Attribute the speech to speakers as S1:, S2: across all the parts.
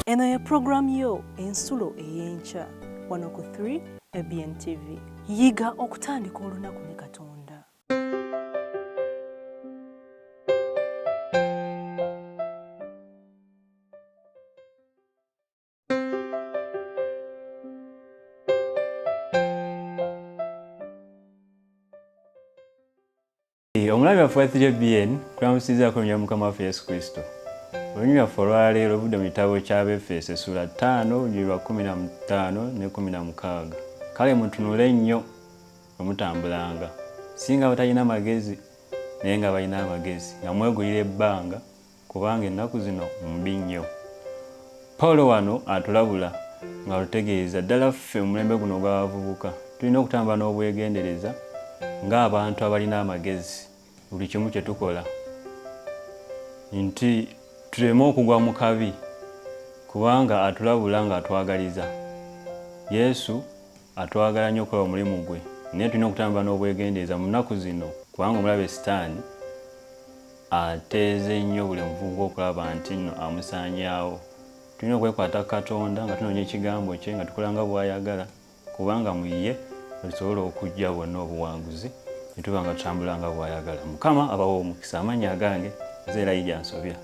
S1: Eno ye program yo ensulo ey'enkya wano ku 3 ABN TV. Yiga okutandika olunaku ne Katonda.
S2: Omulabi waffe 3 ABN tulamusiza kunya Mukama waffe Yesu Kristo. Olunyi lwaffe olwaleero budde mu kitabo ky'Abefeso essula 5 olunyiriri 15 ne 16. Kale mutunule nnyo omutambulanga, singa batalina magezi naye nga balina amagezi, nga mwegulira ebbanga kubanga ennaku zino mbi nnyo. Pawulo wano atulabula nga lutegeeza ddala ffe mu mulembe guno gw'abavubuka tulina okutambula n'obwegendereza ng'abantu abalina amagezi buli kimu kye tukola, nti tuleme okugwa mu kabi kubanga atulabula nga atwagaliza. Yesu atwagala nnyo okukola omulimu gwe, naye tulina okutambula n'obwegendereza mu nnaku zino kubanga omulabe Sitaani ateeze nnyo buli muvubuka okulaba nti nno amusaanyaawo. Tulina okwekwata Katonda nga tunoonya ekigambo kye nga tukola nga bw'ayagala kubanga mu ye tusobola okujja bwonna obuwanguzi ne tuba nga tutambula nga bw'ayagala. Mukama abawa omukisa. Amannya agange nze Elijah Nsobya.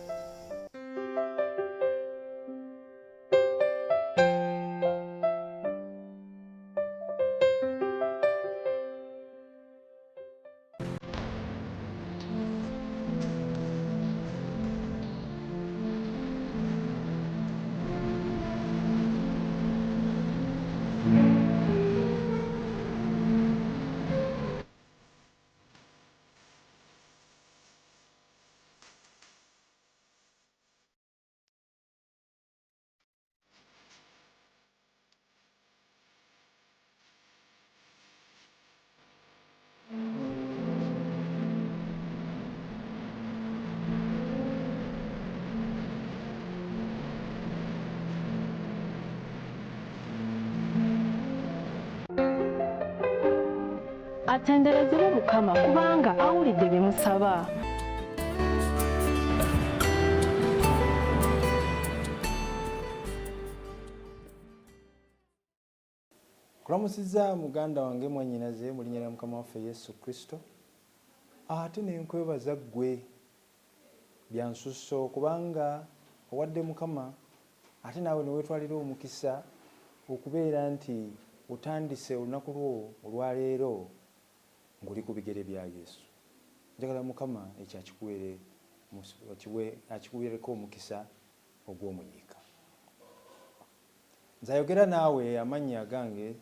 S1: Atenderezebwe Mukama kubanga awulidde bye musaba.
S3: Kulamusiza muganda wange mwannyinaze mu linnya lya Mukama waffe Yesu Kristo. Ate ne nkwebaza ggwe bya nsusso kubanga owadde Mukama ate naawe ne weetwalira omukisa okubeera nti otandise olunaku lwo olwaleero ng'oli ku bigere bya Yesu. Njagala Mukama ekyo akikuweereko omukisa ogw'omunyiika. Nze ayogera naawe amannya gange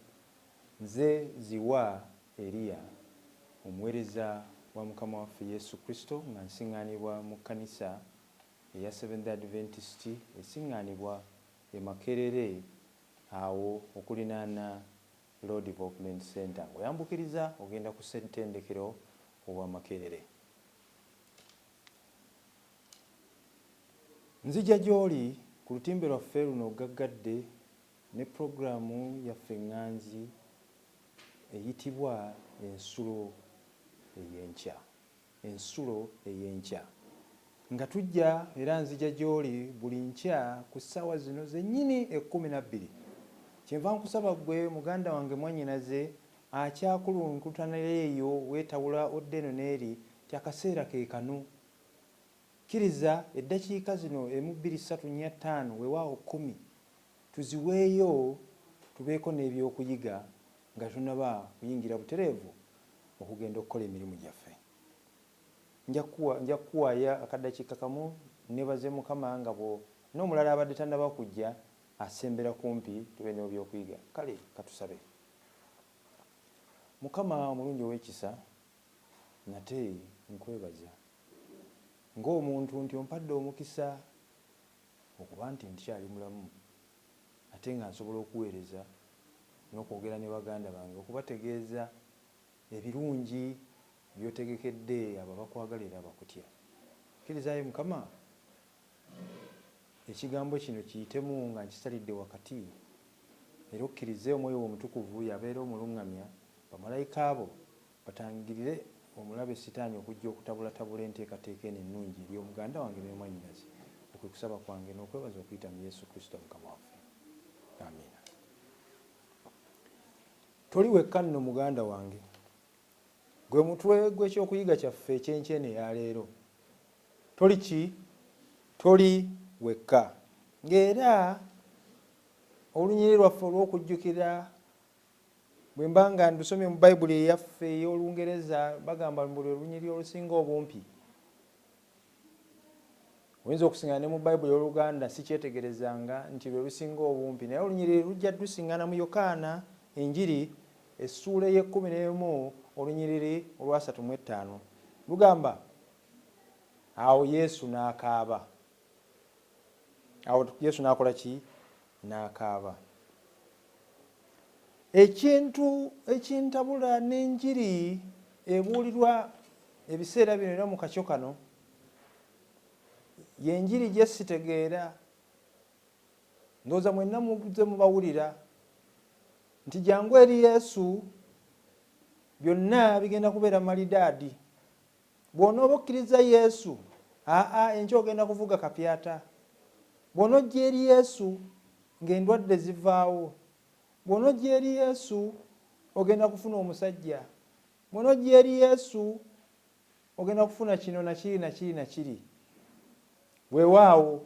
S3: nze Ziwa Elia, omuweereza wa Mukama waffe Yesu Kristo nga nsiŋŋaanibwa mu kkanisa eya Seventh Adventist esiŋŋaanibwa e Makerere awo okulinaana Lord Development Center. Oyambukiriza ogenda ku ssentendekero owa Makerere. Nzija gy'oli ku lutimbe lwaffe luno gaggadde ne puroguramu yaffe eŋŋanzi eyitibwa ensulo ey'enkya. Ensulo ey'enkya nga tujja era nzija gy'oli buli nkya ku ssaawa zino zennyini 12. Kyenva nkusaba ggwe muganda wange mwannyinaze akyakulunkutanira eyo weetawula odde eno n'eri ti akaseera ke kano. Kkiriza eddakiika zino 1, 2, 3, 4, 5 weewaawo 10 tuziweeyo tubeeko n'ebyokuyiga nga tunaba kuyingira butereevu okugenda okukola emirimu gyaffe. Nja kukuwaaya akaddakiika kamu nebaze Mukama nga n'omulala abadde tannaba kujja asembera kumpi tube n'ebyokuyiga. Kale katusabe. Mukama omulungi ow'ekisa, nate nkwebaza ng'omuntu nti ompadde omukisa okuba nti nkyali mulamu ate nga nsobola okuweereza n'okwogera ne baganda bange okubategeeza ebirungi by'otegekedde abo abakwagalira abakutya. Kkirizayo Mukama ekigambo kino kiyitemu nga nkisalidde wakati era okkirize omwoyo omutukuvu yabeera omuluŋŋamya bamalayika abo batangirire omulabe Sitaani okujja okutabulatabula enteekateeka eno ennungi eri omuganda wange ne mwannyinaze kusaba kwange n'okwebaza okuyita mu Yesu Kristo Mukama waffe. Amiina. Toli wekka nno muganda wange, gwe mutwe gw'ekyokuyiga kyaffe ekyenkyeene ya leero. Toli ki? Toli wekka. Ng'era olunyiriri lwaffe olw'okujjukira bwe mba nga ndusomye mu Bayibuli eyaffe ey'Olungereza bagamba mbu lwe lunyiriri olusinga obumpi. Oyinza okusiŋŋana ne mu Bayibuli y'Oluganda sikyetegerezanga nti lwe lusinga obumpi, naye olunyiriri lujja lusiŋŋana mu Yokaana Enjiri essuula ey'e11 olunyiriri olwa 35. Lugamba awo Yesu n'akaaba. Awo Yesu n'akola ki? N'akaaba. Ekintu ekintabula n'enjiri ebuulirwa ebiseera bino era mu kakyo kano yenjiri gye sitegeera, ndowooza mwenna muze mubawulira nti jangu eri Yesu byonna bigenda kubeera malidaadi. Bw'onooba okkiriza Yesu, enkya ogenda kuvuga kapyata. Bw'onojja eri Yesu ng'endwadde zivaawo. Bw'onojja eri Yesu ogenda kufuna omusajja. Bw'onojja eri Yesu ogenda kufuna kino nakiri nakiri nakiri. Weewaawo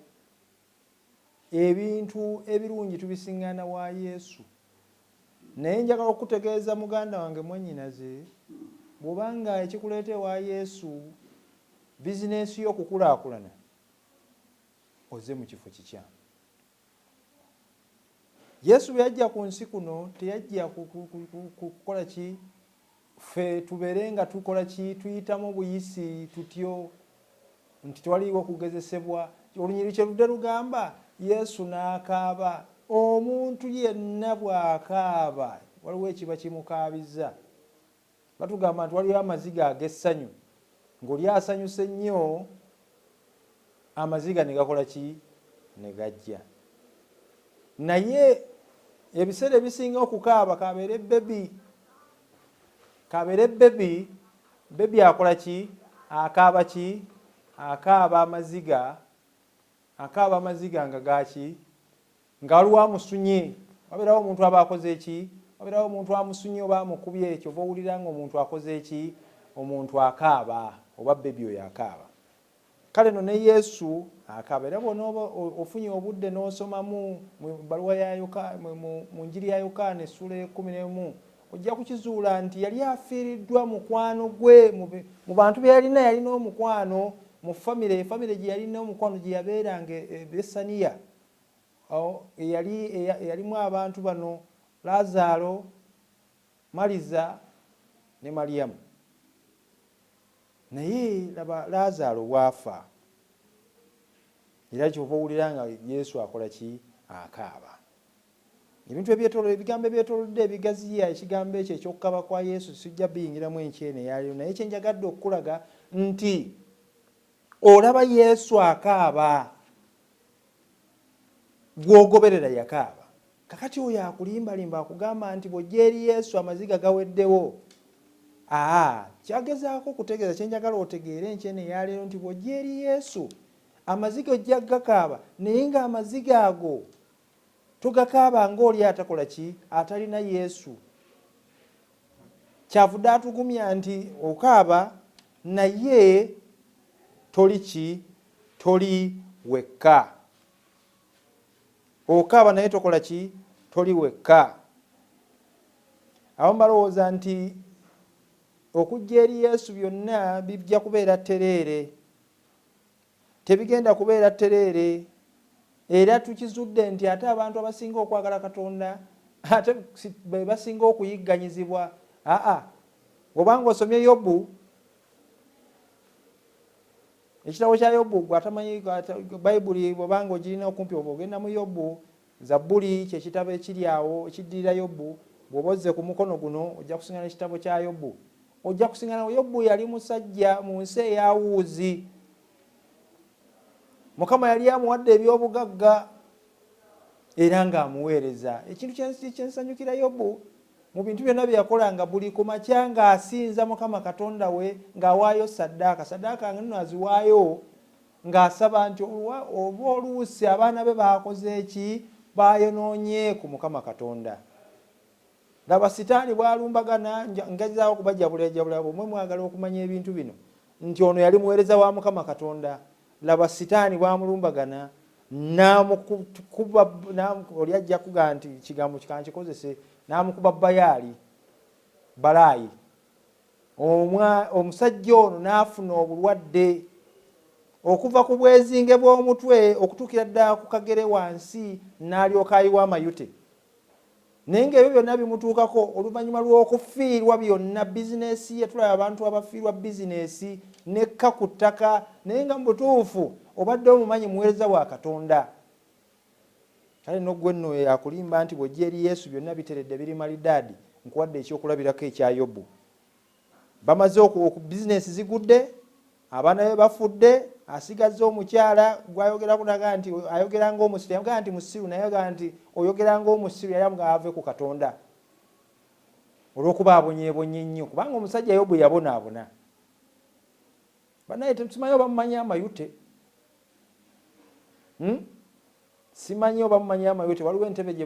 S3: ebintu ebirungi tubisiŋŋaana wa Yesu. Naye njagala okutegeeza muganda wange mwannyinaze, bw'obanga ekikuleeta ewa Yesu bizinensi y'okukulaakulana, oze mu kifo kikyamu. Yesu bwe yajja ku nsi kuno teyajja kukola ki? Ffe tubeere nga tukola ki? Tuyitamu buyisi tutyo nti twaliwo kugezesebwa. Olunyiriri kyerudde lugamba Yesu n'akaaba. Omuntu yenna bw'akaaba waliwo ekiba kimukaabiza. Batugamba nti waliwo amaziga ag'essanyu, ng'oli asanyuse nnyo amaziga ne gakola ki? Ne gajja. Naye ebiseera ebisinga okukaaba kabeere bebi. Kabeere bebi. Bebi akola ki? Akaaba ki? Akaaba amaziga. Akaaba amaziga nga gaki? Nga waliwo amusunye. Wabeerawo omuntu aba akoze eki? Wabeerawo omuntu amusunye oba amukubye ekyo oba owulira nga omuntu akoze eki? Omuntu akaaba oba bebi oyo akaaba. Kale no ne Yesu akaaba. Era bw'onooba ofunye obudde n'osomamu mu bbaluwa ya Yokaana, mu njiri ya Yokaana essuula y'e11 ojja kukizuula nti yali afiiriddwa mukwano gwe. Mu bantu be yalina yalina omukwano mu famire gye yalina omukwano gye yabeeranga e Besaniya. Yalimu abantu bano Laazaalo, Maliza ne Maliyamu. Naye laba Laazaalo waafa. Era kyova owulira nga Yesu akola ki? Akaaba. Ebintu ebigambo ebyetoolodde ebigaziya ekigambo ekyo eky'okukaba kwa Yesu sijja biyingiramu enkyene yaliyo. Naye kyenjagadde okukulaga nti olaba Yesu akaaba, gw'ogoberera yakaaba. Kakati oyo akulimbalimba akugamba nti bw'ojja eri Yesu amaziga gaweddewo. Kyagezaako okutegeeza kyenjagala otegeere enkyene yaleero nti bw'ojja eri Yesu amaziga ojja gakaaba, naye ng'amaziga ago tugakaaba ng'oli atakola ki? Atalina Yesu. Kyavudde atugumya nti okaaba naye toli ki? Toli wekka. Okaaba naye tokola ki? Toli wekka. Awo mbalowooza nti okujja eri Yesu byonna bijja kubeera ttereere. Tebigenda kubeera ttereere. Era tukizudde nti ate abantu abasinga okwagala Katonda ate be basinga okuyigganyizibwa. Bw'obanga osomye Yobu, ekitabo kya Yobu gwe atamanyi Bayibuli bw'obanga ogirina okumpi oba ogenda mu Yobu, Zabbuli kye kitabo ekiri awo ekiddirira Yobu. Bw'oba ozze ku mukono guno ojja kusiŋŋana ekitabo kya Yobu. Ojja kusiŋŋana Yobu yali musajja mu nsi eya Wuuzi. Mukama yali amuwadde ebyobugagga era ng'amuweereza. Ekintu kyensanyukira Yobu mu bintu byonna bye yakolanga, buli ku makya ng'asinza Mukama Katonda we ng'awaayo ssaddaaka. Ssaddaaka nno aziwaayo ng'asaba nti oba oluusi abaana be bakoze eki, bayonoonye ku Mukama Katonda. Laba sitaani bwalumbagana, ngezaawo okubajabula bwe mwagala okumanya ebintu bino nti ono yali muweereza wa Mukama Katonda. Laba sitaani bwamulumbagana n'amukuba, oli ajja kugaa nti kigambo kikankikozese, n'amukuba Bayaali Balaayi. Omusajja ono n'afuna obulwadde okuva ku bwezinge bw'omutwe okutuukira ddala ku kagere wansi, n'alyoka ayiwa amayute. Naye ng'ebyo byonna bimutuukako oluvannyuma lw'okufiirwa byonna bizinesi ye. Tulaba abantu abafiirwa bizinesi nekka ku ttaka, naye nga mu butuufu obadde omumanyi muweereza wa Katonda. Kale no gwe nno yakulimba nti bw'ojja eri Yesu byonna biteredde biri malidaadi, nkuwadde ekyokulabirako ekya Yobu. Bamaze bizinesi zigudde, abaana be bafudde, asigaze omukyala gwayogera kunaga nti ayogera ng'omusiru, yamugaa nti musiru naye yagaa nti oyogera ng'omusiru, yali amugaa ave ku Katonda olw'okuba abonyeebonye nnyo, kubanga omusajja Yobu yabonaabona. Banaye tusimanyi oba mumanyi amayute. Simanyi oba mumanyi amayute. Waliwo entebe gye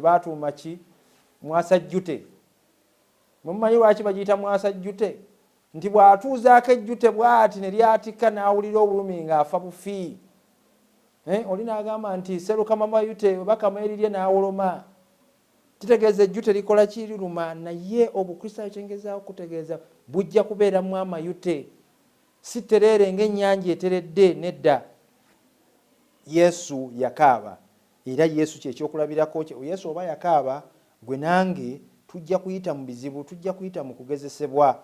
S3: baatuuma ki? Mwasajjute. Mumanyi lwaki bagiyita mwasajjute? Nti bw'atuuzaako ejjute bw'ati ne lyatika n'awulira obulumi ng'afa bufi. Oli n'agamba nti serukama mayute bakama erirye n'awoloma. Kitegeeza ejjute likola ki? Liruma. Naye Obukristaayo kyengezaako kutegeeza bujja kubeeramu amayute, si tereere ng'ennyanja eteredde. Nedda, Yesu yakaaba, era Yesu kyekyokulabirako. Yesu oba yakaaba, gwe nange tujja kuyita mu bizibu, tujja kuyita mu kugezesebwa.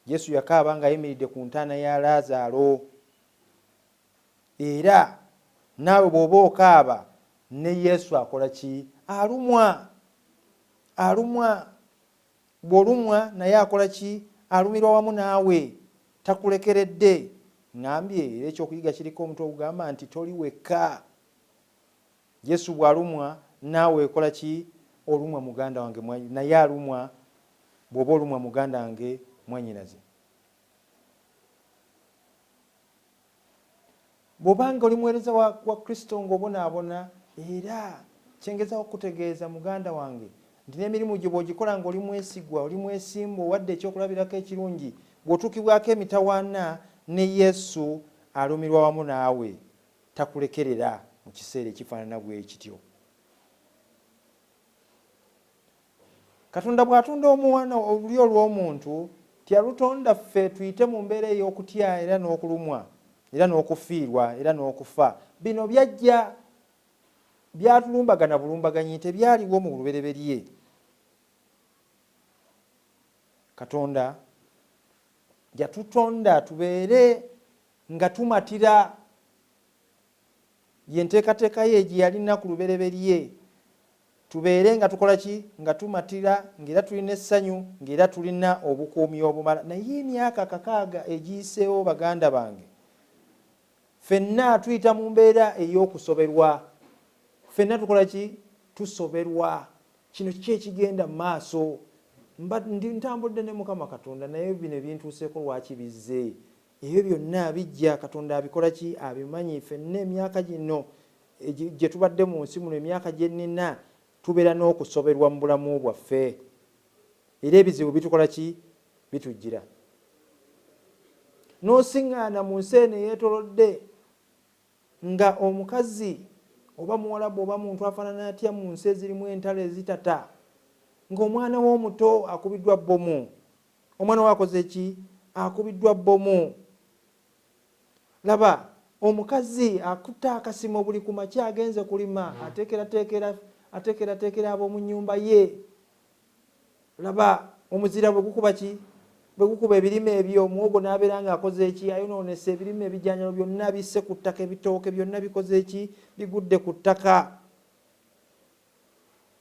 S3: Yesu yakaaba ng'ayimiridde ku ntaana ya Laazaalo. Era naawe bw'oba okaaba ne Yesu akola ki? Alumwa. Bw'olumwa naye akola ki? Alumirwa wamu naawe, takulekeredde. Ngambye era ekyokuyiga kiriko omutwe ogugamba nti toli wekka. Yesu bw'alumwa naawe ekola ki? Olumwa muganda wange naye alumwa. Bw'oba olumwa muganda wange mwannyinaze. Bw'obanga oli muweereza wa Kristo ng'obonaabona, era kyengezaho okutegeeza muganda wange nti n'emirimu gye bw'ogikola ng'oli mwesigwa, oli mwesimbu, owadde ekyokulabirako ekirungi, bw'otuukibwako emitawaana ne Yesu alumirwa wamu naawe, takulekerera mu kiseera ekifaanana bwe kityo. Katonda bw'atonda omwana oluli olw'omuntu, tiyalutonda ffe tuyite mu mbeera ey'okutya era n'okulumwa era n'okufiirwa era n'okufa. Bino byajja byatulumbagana bulumbaganyi, tebyaliwo mu lubereberye. Katonda yatutonda tubeere nga tumatira, yenteekateeka ye gye yalina ku lubereberye. Tubeere nga tukola ki? Nga tumatira, ng'era tulina essanyu, ng'era tulina obukuumi obumala. Naye emyaka 6 egiyiseewo baganda bange, ffenna tuyita mu mbeera ey'okusoberwa. Ffenna tukola ki? Tusoberwa. Kino kiki ekigenda mu maaso? Ntambudde ne Mukama Katonda, naye bino ebintuuseeko lwaki bizze? Ebyo byonna bijja, Katonda abikola ki? Abimanyi. Ffenna emyaka gino gye tubadde mu nsi muno, emyaka gye nnina, tubeera n'okusoberwa mu bulamu bwaffe. Era ebizibu bitukola ki? Bitujjira. N'osiŋŋaana mu nsi eno eyeetolodde nga omukazi oba Muwarabu oba muntu afaanana atya mu nsi ezirimu entalo ezitata, ng'omwana w'omuto akubiddwa bbomu. Omwana we akoze ki? Akubiddwa bbomu. Laba, omukazi akutta akasimo buli ku makya agenze kulima, ateekerateekera ab'omu nnyumba ye. Laba, omuzira bwe gukuba ki? Bwe gukuba ebirime ebyo, muwogo n'abeera ng'akoze eki? Ayonoonese ebirime ebijjanjalo byonna bisse ku ttaka, ebitooke byonna bikoze eki? Bigudde ku ttaka.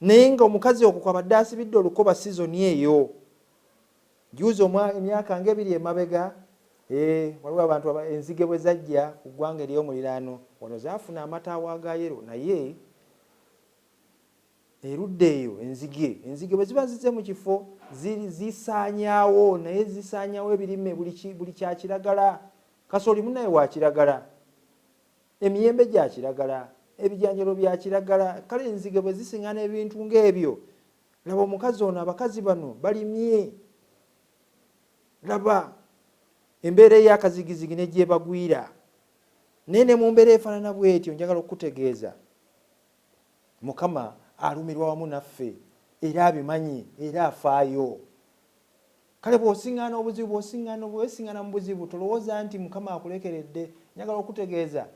S3: Naye ng'omukazi okwo kwabadde asibidde olukoba sizoni eyo. Juuzi emyaka ng'ebiri emabega, waliwo abantu enzige bwe zajja ku ggwanga ery'omuliraano, wano zaafuna amataawo aga yero, naye erudde eyo enzige bwe ziba zize mu kifo zisaanyaawo, naye zisaanyaawo ebirime buli kya kiragala. Kasooli munaye wa kiragala, emiyembe gya kiragala, ebijanjalo bya kiragala. Kale enzige bwe zisiŋŋana ebintu ng'ebyo, laba omukazi ono, abakazi bano balimye, laba embeera ey'akazigizigi ne gyebagwira. Naye ne mu mbeera efaanana bw'etyo, njagala okukutegeeza Mukama alumirwa wamu naffe era abimanyi era afaayo. Kale bw'osiŋŋaana obuzibu, bw'osiŋŋaana mu buzibu, tolowooza nti Mukama akulekeredde. Njagala okutegeeza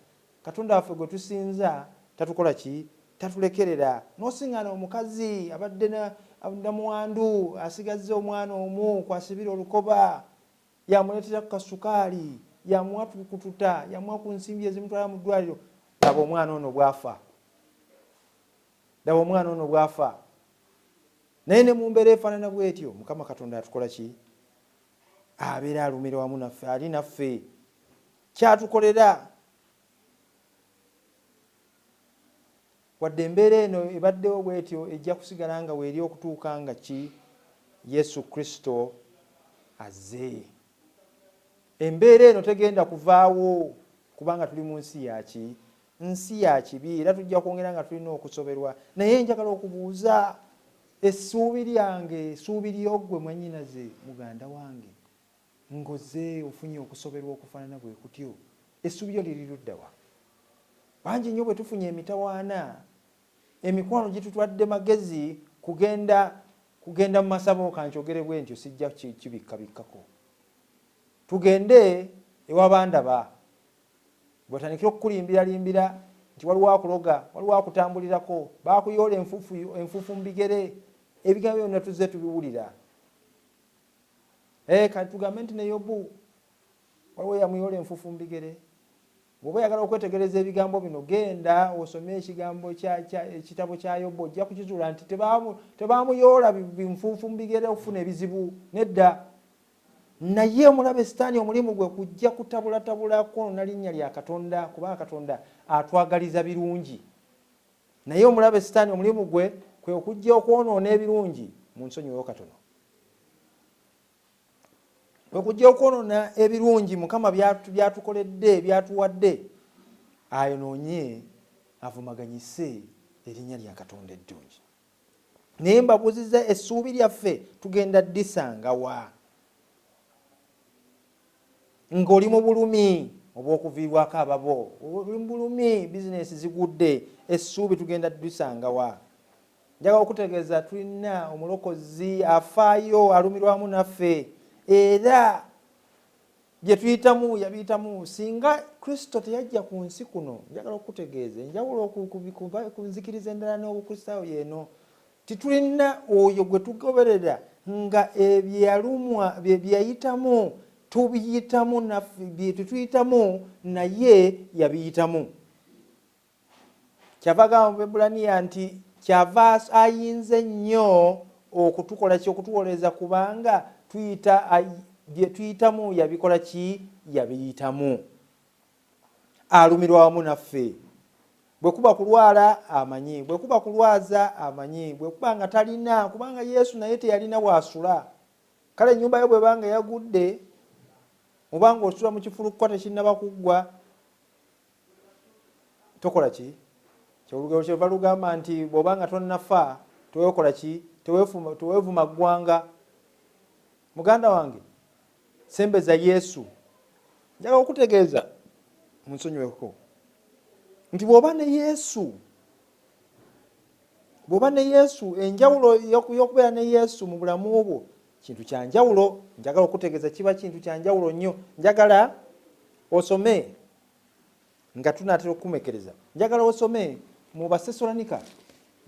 S3: Katonda waffe gwe tusinza tatukola ki? Tatulekerera. N'osiŋŋaana omukazi abadde namuwandu, asigazza omwana omu kwasibira olukoba, yamuleetera ku kasukaali, yamuwa tukututa, yamuwa ku nsimbi ezimutwala mu ddwaliro, laba omwana ono bw'afa. Laba omwana ono bw'afa. Naye ne mu mbeera efaanana bw'etyo, Mukama Katonda atukola ki? Abeera alumira wamu naffe, ali naffe, kyatukolera. Wadde embeera eno ebaddewo bw'etyo, ejja kusigala nga weeri okutuuka nga ki? Yesu Kristo azze. Embeera eno tegenda kuvaawo kubanga tuli mu nsi yaki? Nsi ya kibi, era tujja kwongera nga tulina okusoberwa. Naye njagala okubuuza, essuubi lyange, essuubi ly'ogwe mwannyinaze muganda wange, ngoze ofunye okusoberwa okufaanana bwe kutyo, essuubi lyo liri ludda wa? Bangi nnyo bwe tufunye emitawaana, emikwano gitutwadde magezi kugenda mu masabo, kankyogere bwe ntyo sijja kibikkabikkako. Tugende ewabandaba, bw'otandikira okukulimbiralimbira nti waliwo akuloga, waliwo akutambulirako, bakuyoola enfuufu mu bigere, ebigambo byonna tuzze tubiwulira. Kati tugambe nti ne Yobu waliwo yamuyoola enfuufu mu bigere. Bw'oba oyagala okwetegereza ebigambo bino, genda osome ekitabo kya Yobu, ojja kukizuula nti tebaamuyoola binfuufu mu bigere okufuna ebizibu, nedda. Naye omulabe Sitaani omulimu gwe kujja kutabulatabula kwona linnya lya Katonda, kubanga Katonda atwagaliza birungi. Naye omulabe Sitaani omulimu gwe kwe okujja okwonoona ebirungi. Mu nsonyiweyo katono, okujja okwonoona ebirungi Mukama byatukoledde, byatuwadde, ayonoonye avumaganyise erinnya lya Katonda eddungi. Naye mbabuuziza, essuubi lyaffe tugenda ddisanga wa? Ng'oli mu bulumi obw'okuviibwako ababo, oli mu bulumi, bizinesi zigudde, essuubi tugenda ddisanga wa? Njagala okutegeeza tulina omulokozi afaayo, alumirwa wamu naffe, era bye tuyitamu yabiyitamu. Singa Kristo teyajja ku nsi kuno, njagala okutegeeza enjawulo ku nzikiriza endala n'obukristaayo yeeno, titulina oyo gwe tugoberera nga ebyalumwa byeyayitamu tubiyitamu naffe, bye tutuyitamu naye yabiyitamu. Kyava gamba mu Bebulaniya nti kyava ayinze nnyo okutukola ki? Okutuwoleza, kubanga bye tuyitamu yabikola ki? Yabiyitamu. Alumirwa wamu naffe. Bwe kuba kulwala amanyi, bwe kuba kulwaza amanyi, bwe kuba nga talina, kubanga Yesu naye teyalina bw'asula. Kale ennyumba ye bw'ebanga yagudde, obanga osula mu kifulukwa tekinnaba kuggwa, tokola ki? Olugero kyeva lugamba nti bw'obanga tonnafa teweekola ki? Teweevuma ggwanga. Muganda wange, sembeza Yesu. Njagala okutegeeza, munsonyiweko, nti bw'oba ne Yesu, enjawulo y'okubeera ne Yesu mu bulamu bwo kintu kya njawulo. Njagala okutegeeza kiba kintu kya njawulo nnyo. Njagala osome nga tunaatera okukumekereza. Njagala osome mu Basesalonika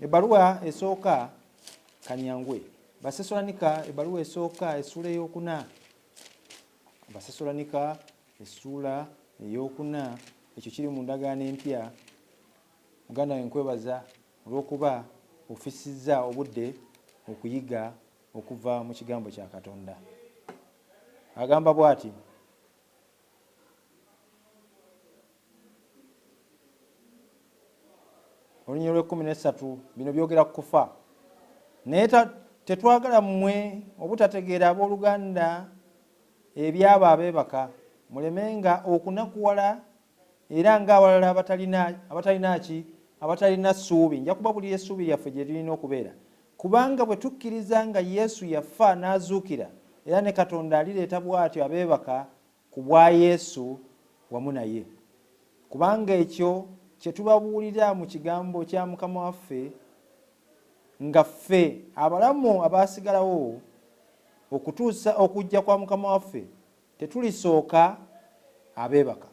S3: ebbaluwa esooka Kanyangwe. Basesalonika ebbaluwa esooka essula ey'okuna. Basesalonika essula ey'okuna, ekyo kiri mu ndagaano empya. Muganda we nkwebaza olw'okuba ofisizza obudde okuyiga okuva mu kigambo kya Katonda. Agamba bw'ati, olunyiriri lw'ekkumi n'essatu bino byogera ku kufa. Naye tetwagala mmwe obutategeera abooluganda ebyabo abeebaka, mulemenga okunakuwala era ng'abalala abatalina ssuubi. Nja kubabuulira essuubi lyaffe gye lirina okubeera. Kubanga bwe tukkiriza nga Yesu yafa n'azuukira, era ne Katonda alireeta bw'atyo abeebaka ku bwa Yesu wamu naye. Kubanga ekyo kye tubabuulira mu kigambo kya Mukama waffe, nga ffe abalamu abaasigalawo okutuusa okujja kwa Mukama waffe tetulisooka abeebaka.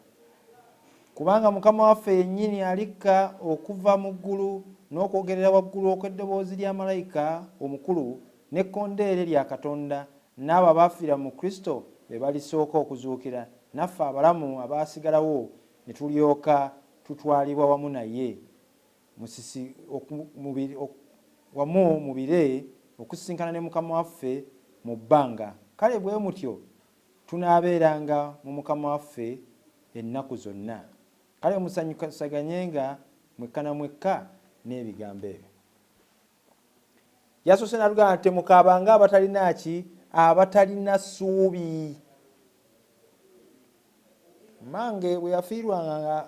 S3: Kubanga Mukama waffe yennyini alikka okuva mu ggulu n'okwogerera waggulu okw'eddoboozi lya malayika omukulu n'ekkondeere lya Katonda, n'abo abaafiira mu Kristo be balisooka okuzuukira, naffe abalamu abaasigalawo ne tulyoka tutwalibwa wamu naye wamu mu bire okusisinkana ne Mukama waffe mu bbanga. Kale bwe mutyo tunaabeeranga mu Mukama waffe ennaku zonna. Kale musanyusaganyenga mwekka na mwekka n'ebigambo ebyo. Yasoose n'alugamba nti temukaabanga abatalina ki? Abatalina ssuubi. Mange bwe yafiirwanga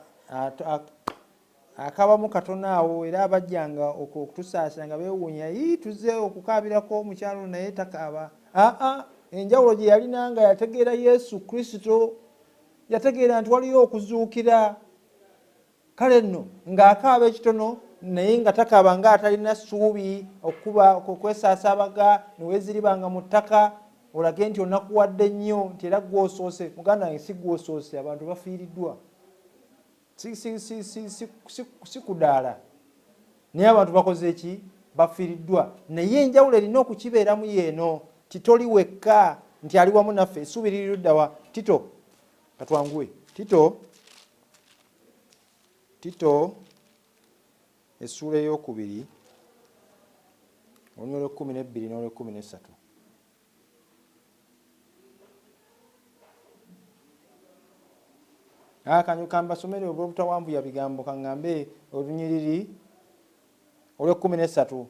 S3: akabamu katono awo, era abajjanga okutusaasira nga beewuunya, tuzze okukaabirako omukyalo naye takaaba. Enjawulo gye yalina nga yategeera Yesu Kristo, yategeera nti waliyo okuzuukira. Kale nno ng'akaaba ekitono naye nga takaaba nga atalina ssuubi, okuba okwesaasabaga ne weeziribanga mu ttaka olage nti onakuwadde nnyo, nti era gw'osoose. Muganda wange si gw'osoose, abantu bafiiriddwa. Si kudaala, naye abantu bakoze ki? Bafiiriddwa. Naye enjawulo erina okukibeeramu yeeno, titoli wekka, nti ali wamu naffe. Essuubi liri ludda wa? Tito, katwanguwe. Tito essuula ey'okubiri olunyiriri lw'ekkumi n'ebbiri n'olw'ekkumi n'essatu. Kambasomere olw'obutawanvuya bigambo, kaŋŋambe olunyiriri olw'ekkumi n'essatu.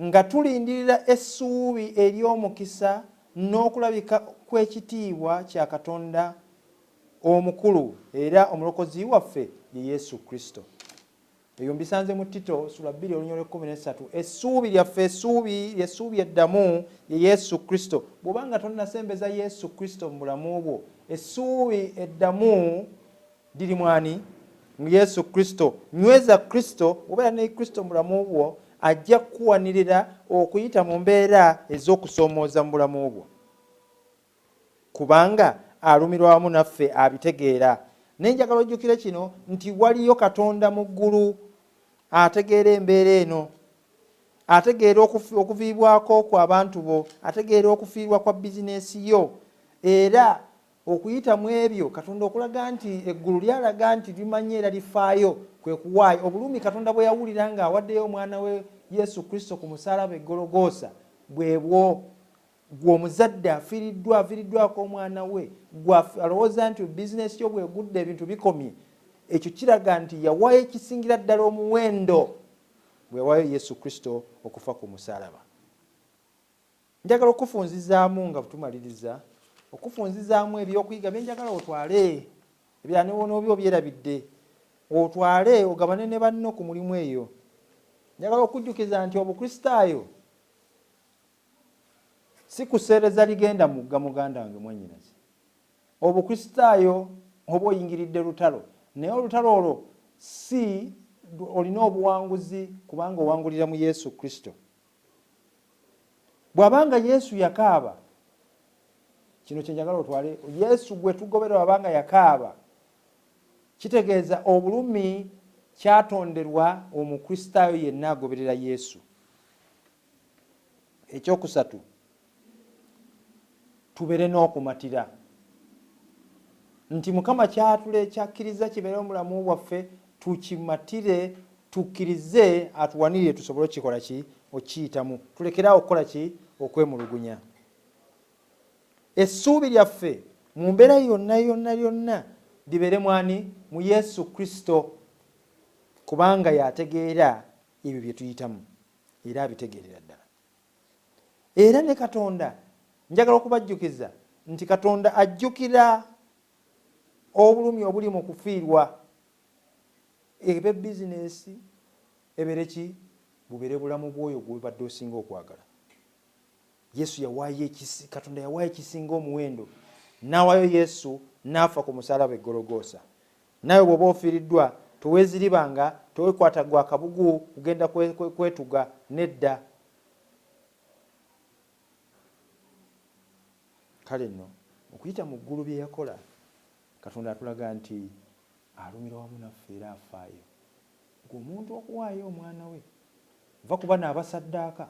S3: Nga tulindirira essuubi ery'omukisa n'okulabika kw'ekitiibwa kya Katonda omukulu era omulokozi waffe ye Yesu Kristo. Eyo mbisanze mu Tito sura 2 olunyiriri lw'ekkumi n'essatu. Essuubi lyaffe, essuubi eddamu ye Yesu Kristo. Bw'obanga tonnasembeza Yesu Kristo mu bulamu bwo, essuubi eddamu liri mwani? Mu Yesu Kristo. Nyweza Kristo, obeera ne Kristo mu bulamu bwo, ajja kukuwanirira okuyita mu mbeera ez'okusoomooza mu bulamu bwo, kubanga alumirwa wamu naffe abitegeera. Nenjagala ojjukire kino nti waliyo Katonda mu ggulu ategeera embeera eno, ategeera okuviibwako kw'abantu bo, ategeera okufiirwa kwa bizinesi yo, era okuyita mu ebyo Katonda okulaga nti eggulu lyalaga nti limanye era lifaayo kwe kuwaayo obulumi. Katonda bwe yawulira nga awaddeyo omwana we Yesu Kristo ku musaalaba e Gologoosa, bwebwo gw'omuzadde afiiriddwako omwana we, alowooza nti bizinesi yo bwegudde ebintu bikomye, ekyo kiraga nti yawaayo ekisingira ddala omuwendo bwe yawaayo Yesu Kristo okufa ku musaalaba. Njagala okufunzizaamu nga tumaliriza, okufunzizaamu ebyokuyiga byenjagala otwale, ebyanoono byo byerabidde, otwale ogabane ne banno ku mulimu eyo. Njagala okujjukiza nti obukristaayo si kuseereza ligenda mugga, muganda wange mwannyinaze. Obukristaayo oba oyingiridde lutalo, naye olutalo olwo si olina obuwanguzi kubanga owangulira mu Yesu Kristo. Bw'abanga Yesu yakaaba, kino kyenjagala otwale, Yesu gwe tugobera bw'abanga yakaaba, kitegeeza obulumi kyatonderwa omukristaayo yenna agoberera Yesu. Ekyokusatu, tubeere n'okumatira nti Mukama kyakkiriza kibeere omulamu bwaffe, tukimatire, tukkirize atuwanirire tusobole okikola ki? Okiyitamu. Tulekeraawo okukola ki? Okwemulugunya. Essuubi lyaffe mu mbeera yonna libeere mwani? Mu Yesu Kristo, kubanga yategeera ebyo bye tuyitamu era abitegeerera ddala. Era ne Katonda njagala okubajjukiza nti Katonda ajjukira obulumi obuli mu kufiirwa. Ebe bizinesi ebere ki bubere bulamu bwoyo gwebadde osinga okwagala. Yesu yawaayo Katonda yawaayo ekisinga omuwendo, n'awaayo Yesu n'afa ku musaalaba e Gologoosa. Nawe bw'oba ofiiriddwa toweeziribanga, towekwata gwa kabugu kugenda kwetuga nedda. Kale nno okuyita mu ggulu bye yakola, Katonda atulaga nti alumira wamu naffe era afaayo. Omuntu okuwaayo omwana we va kuba n'abasaddaaka.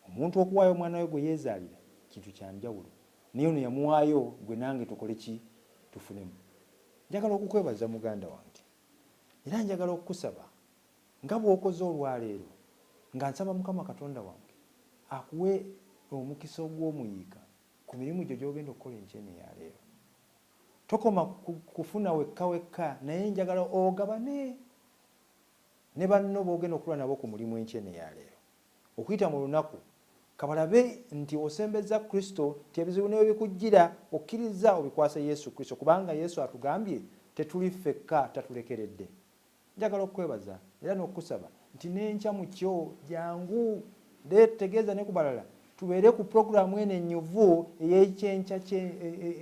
S3: Omuntu okuwaayo omwana we gwe yeezaalira kintu kya njawulo, naye ono yamuwaayo gwe nange tukole ki tufunemu. Njagala okukwebaza muganda wange, era njagala okukusaba nga bw'okoze olwaleero, nga nsaba Mukama Katonda wange akuwe omukisa ogw'omuyiika ku mirimu gyo gy'ogenda okukola enkyene ya leero. Tokoma kufuna wekka wekka, naye njagala ogabane ne banno boogenda okulwa nabo ku mulimu enkyene ya leero. Okuyita mu lunaku kabalabe nti osembeza Kristo, nti ebizibu ne bikujjira okkiriza obikwasa Yesu Kristo, kubanga Yesu atugambye tetuli ffekka, tatulekeredde. Njagala okwebaza era n'okusaba nti n'enkya mu kyo jangu tegeeza ne ku balala tubeere ku programu eno ennyuvu ey'ekyenkya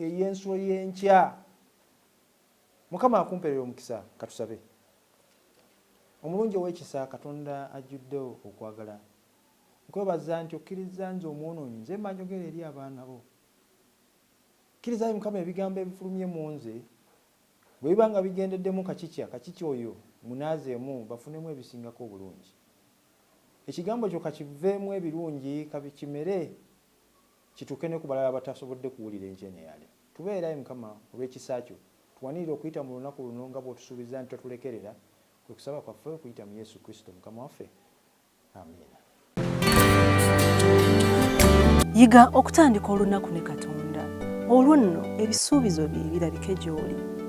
S3: ey'ensulo y'enkya. Mukama akumperera omukisa. Katusabe. Omulungi ow'ekisa, Katonda ajjuddewo okwagala. Nkwebaza nti okkiriza nze omwonoonyi, nze mba njogera eri abaana bo. Kkirizayo Mukama ebigambo ebifulumye mu nze bwe biba nga bigendeddemu kakiki oyo munaazeemu bafunemu ebisingako obulungi. Ekigambo kyo kakiveemu ebirungi, kabikimere kituuke ne ku balala batasobodde kuwulira enkyene yale. Tubeerayo Mukama olw'ekisa kyo, tuwanirire okuyita mu lunaku luno nga bw'otusuubiza nti totulekerera. Kwe kusaba kwaffe okuyita mu Yesu Kristo Mukama waffe. Amiina.
S1: Yiga okutandika olunaku ne Katonda. Olwo nno ebisuubizo bye birabike gy'oli.